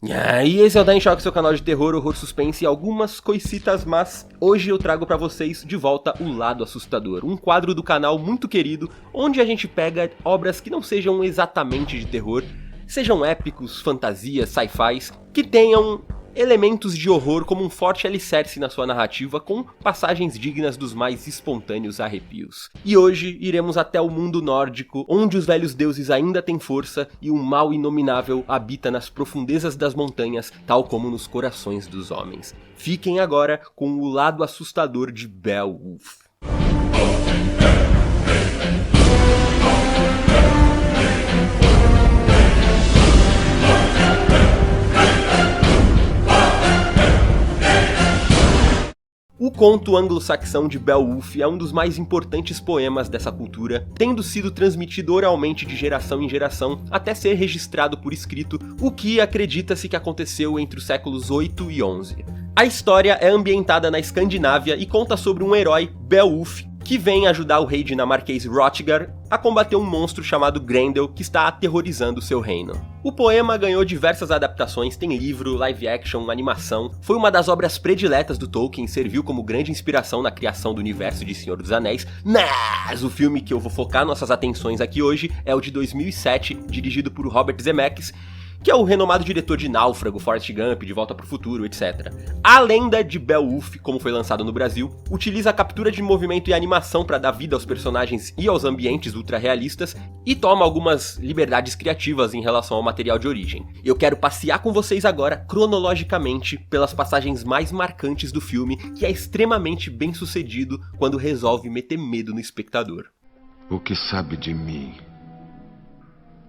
E esse é o Tá em Choque, seu canal de terror, horror, suspense e algumas coisitas, mas hoje eu trago pra vocês de volta o Lado Assustador, um quadro do canal muito querido, onde a gente pega obras que não sejam exatamente de terror, sejam épicos, fantasias, sci-fis, que tenham elementos de horror como um forte alicerce na sua narrativa, com passagens dignas dos mais espontâneos arrepios. E hoje iremos até o mundo nórdico, onde os velhos deuses ainda têm força e um mal inominável habita nas profundezas das montanhas, tal como nos corações dos homens. Fiquem agora com o Lado Assustador de Beowulf. O conto anglo-saxão de Beowulf é um dos mais importantes poemas dessa cultura, tendo sido transmitido oralmente de geração em geração até ser registrado por escrito, o que acredita-se que aconteceu entre os séculos 8 e 11. A história é ambientada na Escandinávia e conta sobre um herói, Beowulf, que vem ajudar o rei dinamarquês Hrothgar a combater um monstro chamado Grendel que está aterrorizando seu reino. O poema ganhou diversas adaptações, tem livro, live action, animação, foi uma das obras prediletas do Tolkien, serviu como grande inspiração na criação do universo de Senhor dos Anéis, mas o filme que eu vou focar nossas atenções aqui hoje é o de 2007, dirigido por Robert Zemeckis, que é o renomado diretor de Náufrago, Forrest Gump, De Volta para o Futuro, etc. A lenda de Beowulf, como foi lançado no Brasil, utiliza a captura de movimento e animação para dar vida aos personagens e aos ambientes ultra-realistas e toma algumas liberdades criativas em relação ao material de origem. Eu quero passear com vocês agora, cronologicamente, pelas passagens mais marcantes do filme, que é extremamente bem sucedido quando resolve meter medo no espectador. O que sabe de mim,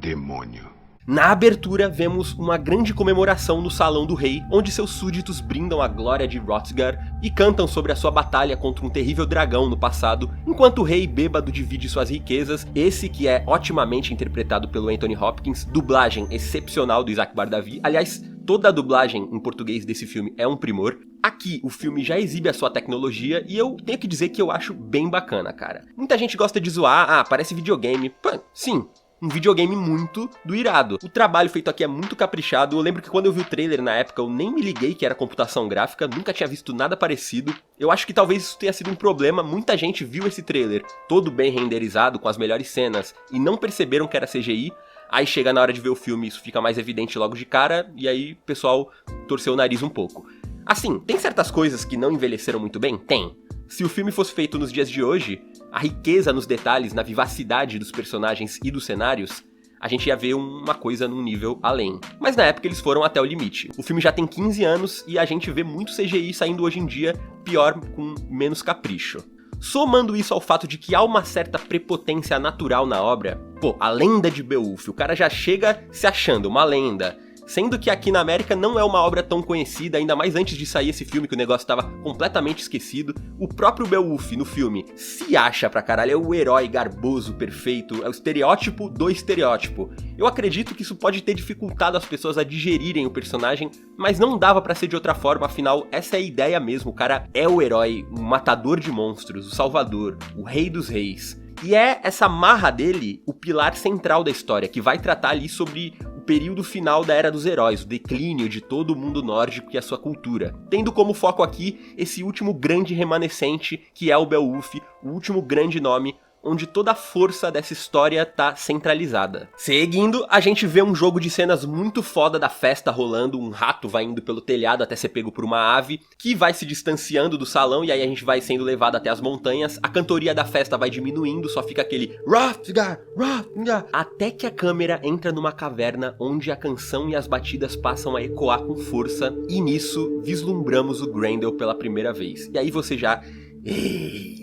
demônio? Na abertura, vemos uma grande comemoração no Salão do Rei, onde seus súditos brindam a glória de Hrothgar e cantam sobre a sua batalha contra um terrível dragão no passado, enquanto o rei bêbado divide suas riquezas, esse que é otimamente interpretado pelo Anthony Hopkins, dublagem excepcional do Isaac Bardavi. Aliás, toda a dublagem em português desse filme é um primor. Aqui, o filme já exibe a sua tecnologia e eu tenho que dizer que eu acho bem bacana, cara. Muita gente gosta de zoar, parece videogame. Pô, sim. Um videogame muito do irado. O trabalho feito aqui é muito caprichado. Eu lembro que quando eu vi o trailer na época, eu nem me liguei que era computação gráfica, nunca tinha visto nada parecido. Eu acho que talvez isso tenha sido um problema, muita gente viu esse trailer todo bem renderizado, com as melhores cenas, e não perceberam que era CGI. Aí chega na hora de ver o filme, isso fica mais evidente logo de cara, e aí o pessoal torceu o nariz um pouco. Assim, tem certas coisas que não envelheceram muito bem? Tem. Se o filme fosse feito nos dias de hoje, a riqueza nos detalhes, na vivacidade dos personagens e dos cenários, a gente ia ver uma coisa num nível além. Mas na época eles foram até o limite. O filme já tem 15 anos e a gente vê muito CGI saindo hoje em dia, pior, com menos capricho. Somando isso ao fato de que há uma certa prepotência natural na obra, pô, a lenda de Beowulf, o cara já chega se achando uma lenda. Sendo que aqui na América não é uma obra tão conhecida, ainda mais antes de sair esse filme, que o negócio estava completamente esquecido. O próprio Beowulf, no filme, se acha pra caralho, é o herói garboso, perfeito, é o estereótipo do estereótipo. Eu acredito que isso pode ter dificultado as pessoas a digerirem o personagem, mas não dava pra ser de outra forma, afinal, essa é a ideia mesmo. O cara é o herói, o matador de monstros, o salvador, o rei dos reis. E é essa marra dele o pilar central da história, que vai tratar ali sobre o período final da Era dos Heróis, o declínio de todo o mundo nórdico e a sua cultura, tendo como foco aqui esse último grande remanescente que é o Beowulf, o último grande nome, onde toda a força dessa história tá centralizada. Seguindo, a gente vê um jogo de cenas muito foda da festa rolando, um rato vai indo pelo telhado até ser pego por uma ave, que vai se distanciando do salão e aí a gente vai sendo levado até as montanhas, a cantoria da festa vai diminuindo, só fica aquele Hrothgar, Hrothgar, até que a câmera entra numa caverna onde a canção e as batidas passam a ecoar com força, e nisso vislumbramos o Grendel pela primeira vez. E aí você já... Eita!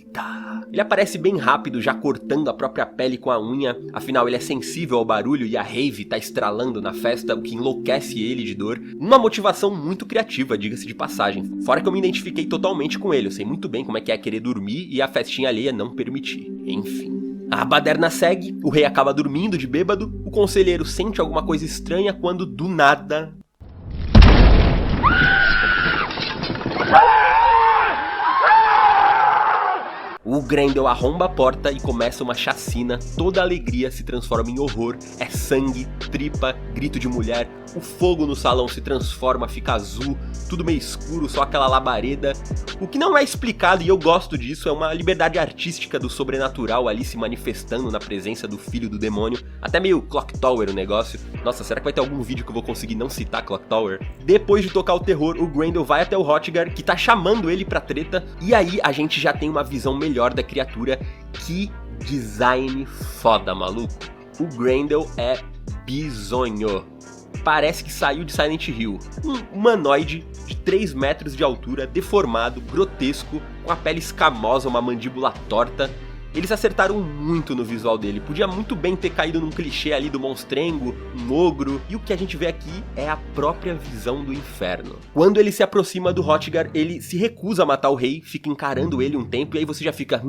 Ele aparece bem rápido, já cortando a própria pele com a unha, afinal ele é sensível ao barulho e a rave tá estralando na festa, o que enlouquece ele de dor. Uma motivação muito criativa, diga-se de passagem. Fora que eu me identifiquei totalmente com ele, eu sei muito bem como é que é querer dormir e a festinha alheia não permitir. Enfim. A baderna segue, o rei acaba dormindo de bêbado, o conselheiro sente alguma coisa estranha quando, do nada... O Grendel arromba a porta e começa uma chacina, toda alegria se transforma em horror, é sangue, tripa, grito de mulher, o fogo no salão se transforma, fica azul, tudo meio escuro, só aquela labareda. O que não é explicado, e eu gosto disso, é uma liberdade artística do sobrenatural ali se manifestando na presença do filho do demônio, até meio Clock Tower o negócio. Nossa, será que vai ter algum vídeo que eu vou conseguir não citar Clock Tower? Depois de tocar o terror, o Grendel vai até o Hrothgar, que tá chamando ele pra treta, e aí a gente já tem uma visão melhor da criatura. Que design foda, maluco. O Grendel é bizonho. Parece que saiu de Silent Hill. Um humanoide de 3 metros de altura, deformado, grotesco, com a pele escamosa, uma mandíbula torta. Eles acertaram muito no visual dele, podia muito bem ter caído num clichê ali do monstrengo, um ogro, e o que a gente vê aqui é a própria visão do inferno. Quando ele se aproxima do Hrothgar, ele se recusa a matar o rei, fica encarando ele um tempo, e aí você já fica,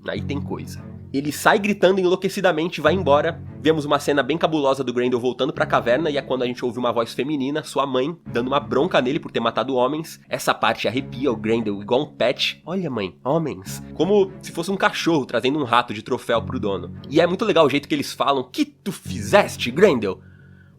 aí tem coisa. Ele sai gritando enlouquecidamente e vai embora. Vemos uma cena bem cabulosa do Grendel voltando pra caverna, e é quando a gente ouve uma voz feminina, sua mãe, dando uma bronca nele por ter matado homens. Essa parte arrepia o Grendel igual um pet. Olha, mãe, homens. Como se fosse um cachorro trazendo um rato de troféu pro dono. E é muito legal o jeito que eles falam. Que tu fizeste, Grendel?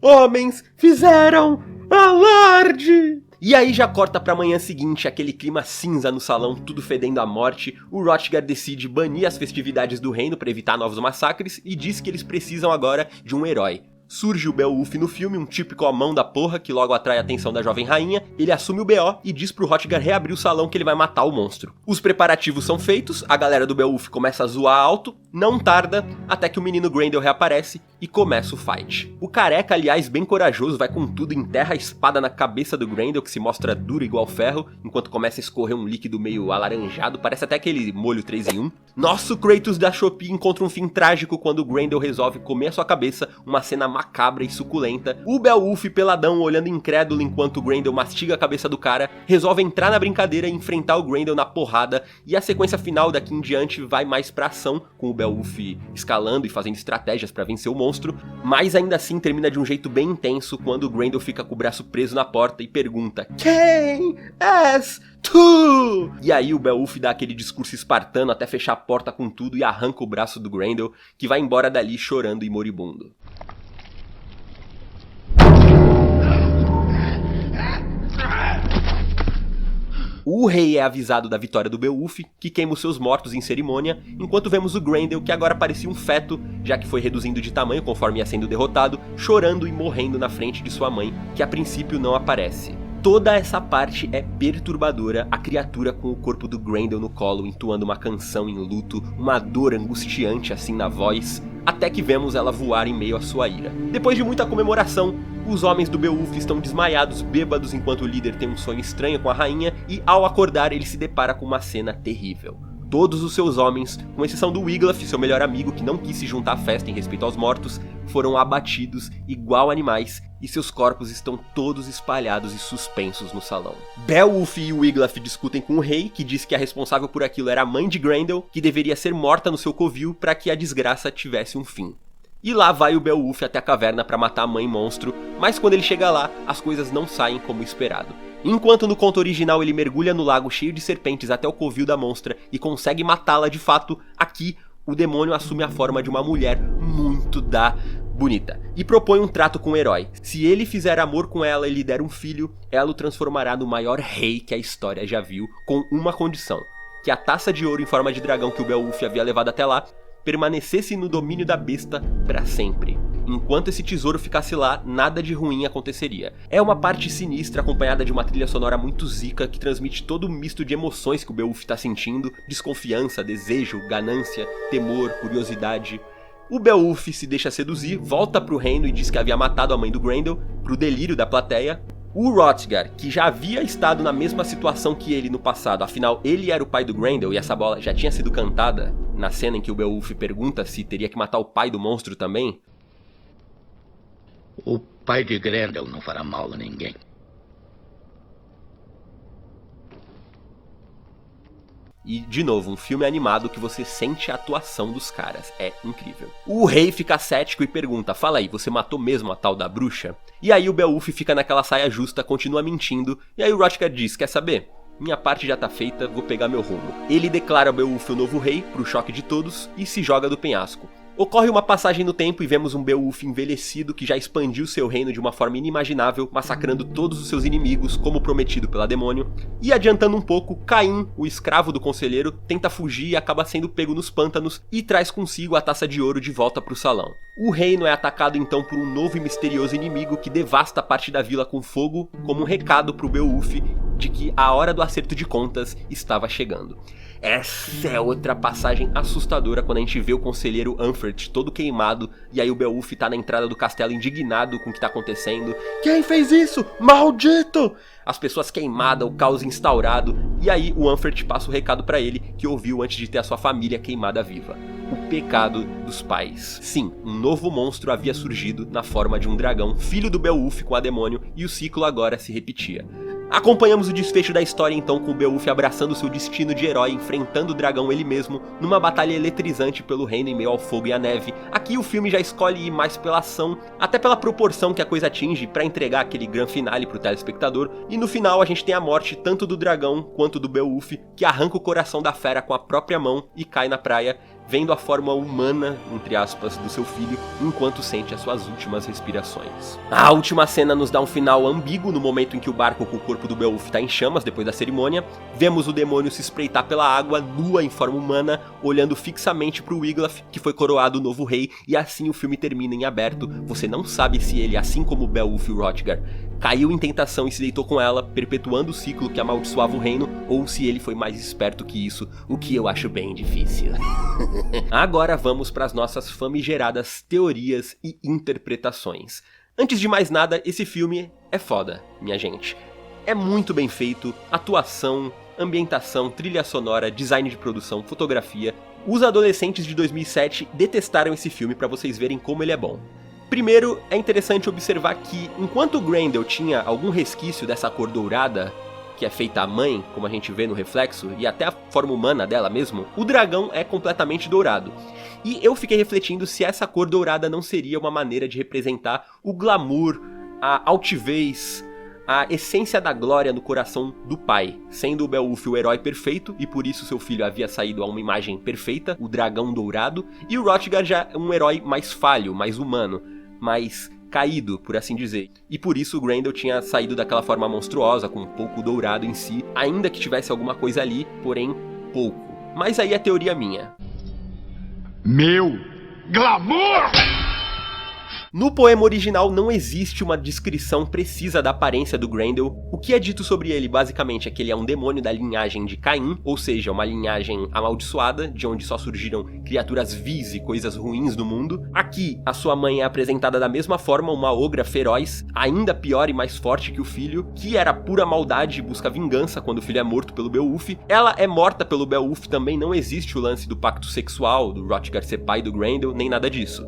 Homens fizeram alarde! E aí já corta pra manhã seguinte, aquele clima cinza no salão, tudo fedendo a morte. O Hrothgar decide banir as festividades do reino para evitar novos massacres e diz que eles precisam agora de um herói. Surge o Beowulf no filme, um típico a mão da porra que logo atrai a atenção da jovem rainha. Ele assume o BO e diz pro Hrothgar reabrir o salão que ele vai matar o monstro. Os preparativos são feitos, a galera do Beowulf começa a zoar alto, não tarda, até que o menino Grendel reaparece e começa o fight. O careca, aliás, bem corajoso, vai com tudo, enterra a espada na cabeça do Grendel, que se mostra duro igual ferro, enquanto começa a escorrer um líquido meio alaranjado, parece até aquele molho 3 em 1. Nosso Kratos da Shopee encontra um fim trágico quando o Grendel resolve comer a sua cabeça, uma cena macabra e suculenta. O Beowulf peladão olhando incrédulo enquanto o Grendel mastiga a cabeça do cara, resolve entrar na brincadeira e enfrentar o Grendel na porrada, e a sequência final daqui em diante vai mais pra ação, com o Beowulf escalando e fazendo estratégias pra vencer o monstro, mas ainda assim termina de um jeito bem intenso quando o Grendel fica com o braço preso na porta e pergunta: "Quem és tu?" E aí o Beowulf dá aquele discurso espartano até fechar a porta com tudo e arranca o braço do Grendel, que vai embora dali chorando e moribundo. O rei é avisado da vitória do Beowulf, que queima os seus mortos em cerimônia, enquanto vemos o Grendel, que agora parecia um feto, já que foi reduzindo de tamanho conforme ia sendo derrotado, chorando e morrendo na frente de sua mãe, que a princípio não aparece. Toda essa parte é perturbadora, a criatura com o corpo do Grendel no colo, entoando uma canção em luto, uma dor angustiante assim na voz, até que vemos ela voar em meio à sua ira. Depois de muita comemoração, os homens do Beowulf estão desmaiados, bêbados, enquanto o líder tem um sonho estranho com a rainha, e ao acordar ele se depara com uma cena terrível. Todos os seus homens, com exceção do Wiglaf, seu melhor amigo que não quis se juntar à festa em respeito aos mortos, foram abatidos igual animais e seus corpos estão todos espalhados e suspensos no salão. Beowulf e Wiglaf discutem com o rei, que diz que a responsável por aquilo era a mãe de Grendel, que deveria ser morta no seu covil para que a desgraça tivesse um fim. E lá vai o Beowulf até a caverna para matar a mãe monstro, mas quando ele chega lá, as coisas não saem como esperado. Enquanto no conto original ele mergulha no lago cheio de serpentes até o covil da monstra e consegue matá-la de fato, aqui o demônio assume a forma de uma mulher muito bonita e propõe um trato com o herói. Se ele fizer amor com ela e lhe der um filho, ela o transformará no maior rei que a história já viu, com uma condição: que a taça de ouro em forma de dragão que o Beowulf havia levado até lá permanecesse no domínio da besta para sempre. Enquanto esse tesouro ficasse lá, nada de ruim aconteceria. É uma parte sinistra acompanhada de uma trilha sonora muito zica que transmite todo o misto de emoções que o Beowulf tá sentindo: desconfiança, desejo, ganância, temor, curiosidade. O Beowulf se deixa seduzir, volta pro reino e diz que havia matado a mãe do Grendel, pro delírio da plateia. O Hrothgar, que já havia estado na mesma situação que ele no passado, afinal ele era o pai do Grendel e essa bola já tinha sido cantada na cena em que o Beowulf pergunta se teria que matar o pai do monstro também. O pai de Grendel não fará mal a ninguém. E, de novo, um filme animado que você sente a atuação dos caras. É incrível. O rei fica cético e pergunta: "Fala aí, você matou mesmo a tal da bruxa?" E aí o Beowulf fica naquela saia justa, continua mentindo, e aí o Hrothgar diz: "Quer saber? minha parte já tá feita, vou pegar meu rumo. Ele declara Beowulf o novo rei, pro choque de todos, e se joga do penhasco. Ocorre uma passagem no tempo e vemos um Beowulf envelhecido que já expandiu seu reino de uma forma inimaginável, massacrando todos os seus inimigos, como prometido pela demônio. E adiantando um pouco, Caim, o escravo do conselheiro, tenta fugir e acaba sendo pego nos pântanos e traz consigo a taça de ouro de volta pro salão. O reino é atacado então por um novo e misterioso inimigo que devasta parte da vila com fogo, como um recado pro Beowulf de que a hora do acerto de contas estava chegando. Essa é outra passagem assustadora quando a gente vê o conselheiro Anfert todo queimado e aí o Beowulf tá na entrada do castelo indignado com o que tá acontecendo. Quem fez isso? Maldito! As pessoas queimadas, o caos instaurado, e aí o Anfert passa o recado pra ele que ouviu antes de ter a sua família queimada viva. O pecado dos pais. Sim, um novo monstro havia surgido na forma de um dragão, filho do Beowulf com a demônio, e o ciclo agora se repetia. Acompanhamos o desfecho da história então com o Beowulf abraçando seu destino de herói, enfrentando o dragão ele mesmo, numa batalha eletrizante pelo reino em meio ao fogo e à neve. Aqui o filme já escolhe ir mais pela ação, até pela proporção que a coisa atinge pra entregar aquele grande finale pro telespectador, e no final a gente tem a morte tanto do dragão quanto do Beowulf, que arranca o coração da fera com a própria mão e cai na praia, vendo a forma humana, entre aspas, do seu filho, enquanto sente as suas últimas respirações. A última cena nos dá um final ambíguo no momento em que o barco com o corpo do Beowulf está em chamas depois da cerimônia. Vemos o demônio se espreitar pela água, nua em forma humana, olhando fixamente para o Wiglaf, que foi coroado o novo rei, e assim o filme termina em aberto. Você não sabe se ele, assim como Beowulf e Hrothgar, caiu em tentação e se deitou com ela, perpetuando o ciclo que amaldiçoava o reino, ou se ele foi mais esperto que isso, o que eu acho bem difícil. Agora vamos para as nossas famigeradas teorias e interpretações. Antes de mais nada, esse filme é foda, minha gente. É muito bem feito, atuação, ambientação, trilha sonora, design de produção, fotografia. Os adolescentes de 2007 detestaram esse filme para vocês verem como ele é bom. Primeiro, é interessante observar que, enquanto Grendel tinha algum resquício dessa cor dourada, que é feita à mãe, como a gente vê no reflexo, e até a forma humana dela mesmo, o dragão é completamente dourado. E eu fiquei refletindo se essa cor dourada não seria uma maneira de representar o glamour, a altivez, a essência da glória no coração do pai, sendo o Beowulf o herói perfeito, e por isso seu filho havia saído a uma imagem perfeita, o dragão dourado, e o Hrothgar já é um herói mais falho, mais humano, mais caído, por assim dizer. E por isso o Grendel tinha saído daquela forma monstruosa, com um pouco dourado em si, ainda que tivesse alguma coisa ali, porém pouco. Mas aí é teoria minha. Meu glamour! No poema original não existe uma descrição precisa da aparência do Grendel. O que é dito sobre ele basicamente é que ele é um demônio da linhagem de Caim, ou seja, uma linhagem amaldiçoada, de onde só surgiram criaturas vis e coisas ruins no mundo. Aqui, a sua mãe é apresentada da mesma forma, uma ogra feroz, ainda pior e mais forte que o filho, que era pura maldade e busca vingança quando o filho é morto pelo Beowulf. Ela é morta pelo Beowulf também, não existe o lance do pacto sexual, do Hrothgar ser pai do Grendel, nem nada disso.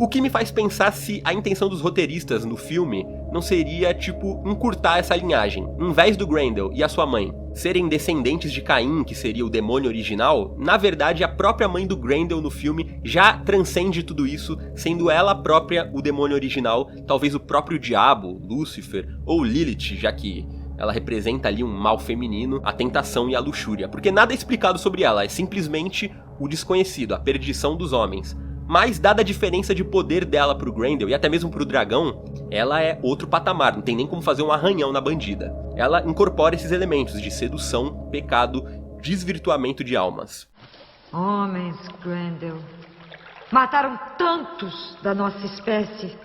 O que me faz pensar se a intenção dos roteiristas no filme não seria, tipo, encurtar essa linhagem. Em vez do Grendel e a sua mãe serem descendentes de Caim, que seria o demônio original, na verdade a própria mãe do Grendel no filme já transcende tudo isso, sendo ela própria o demônio original, talvez o próprio diabo, Lúcifer, ou Lilith, já que ela representa ali um mal feminino, a tentação e a luxúria, porque nada é explicado sobre ela, é simplesmente o desconhecido, a perdição dos homens. Mas, dada a diferença de poder dela pro Grendel e até mesmo pro dragão, ela é outro patamar, não tem nem como fazer um arranhão na bandida. Ela incorpora esses elementos de sedução, pecado, desvirtuamento de almas. Homens, Grendel, mataram tantos da nossa espécie.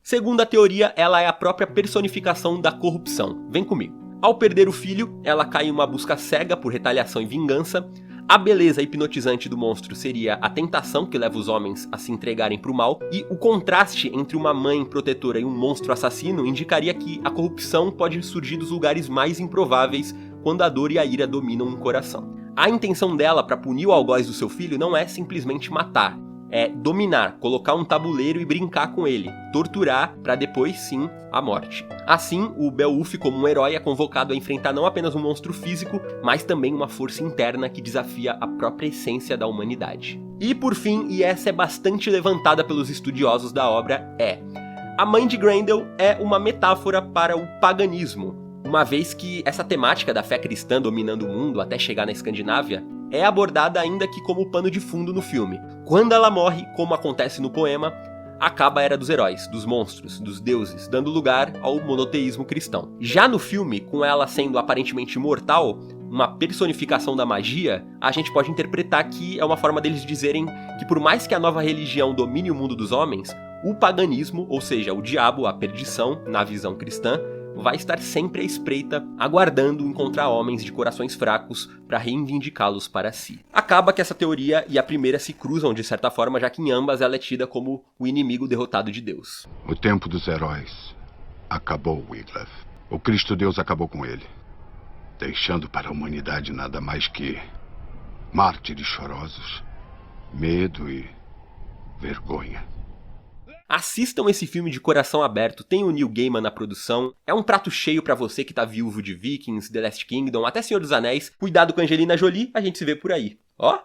Segundo a teoria, ela é a própria personificação da corrupção. Vem comigo. Ao perder o filho, ela cai em uma busca cega por retaliação e vingança. A beleza hipnotizante do monstro seria a tentação que leva os homens a se entregarem para o mal, e o contraste entre uma mãe protetora e um monstro assassino indicaria que a corrupção pode surgir dos lugares mais improváveis quando a dor e a ira dominam um coração. A intenção dela para punir o algoz do seu filho não é simplesmente matar, é dominar, colocar um tabuleiro e brincar com ele, torturar para depois sim a morte. Assim, o Beowulf como um herói é convocado a enfrentar não apenas um monstro físico, mas também uma força interna que desafia a própria essência da humanidade. E por fim, e essa é bastante levantada pelos estudiosos da obra, a mãe de Grendel é uma metáfora para o paganismo. uma vez que essa temática da fé cristã dominando o mundo até chegar na Escandinávia é abordada ainda que como pano de fundo no filme. Quando ela morre, como acontece no poema, acaba a Era dos Heróis, dos monstros, dos deuses, dando lugar ao monoteísmo cristão. Já no filme, com ela sendo aparentemente imortal, uma personificação da magia, a gente pode interpretar que é uma forma deles dizerem que por mais que a nova religião domine o mundo dos homens, o paganismo, ou seja, o diabo, a perdição, na visão cristã, vai estar sempre à espreita, aguardando encontrar homens de corações fracos para reivindicá-los para si. Acaba que essa teoria e a primeira se cruzam de certa forma, já que em ambas ela é tida como o inimigo derrotado de Deus. O tempo dos heróis acabou, Wiglaf. O Cristo Deus acabou com ele, deixando para a humanidade nada mais que mártires chorosos, medo e vergonha. Assistam esse filme de coração aberto, tem o Neil Gaiman na produção, é um prato cheio pra você que tá viúvo de Vikings, The Last Kingdom, até Senhor dos Anéis. Cuidado com a Angelina Jolie, a gente se vê por aí. Ó!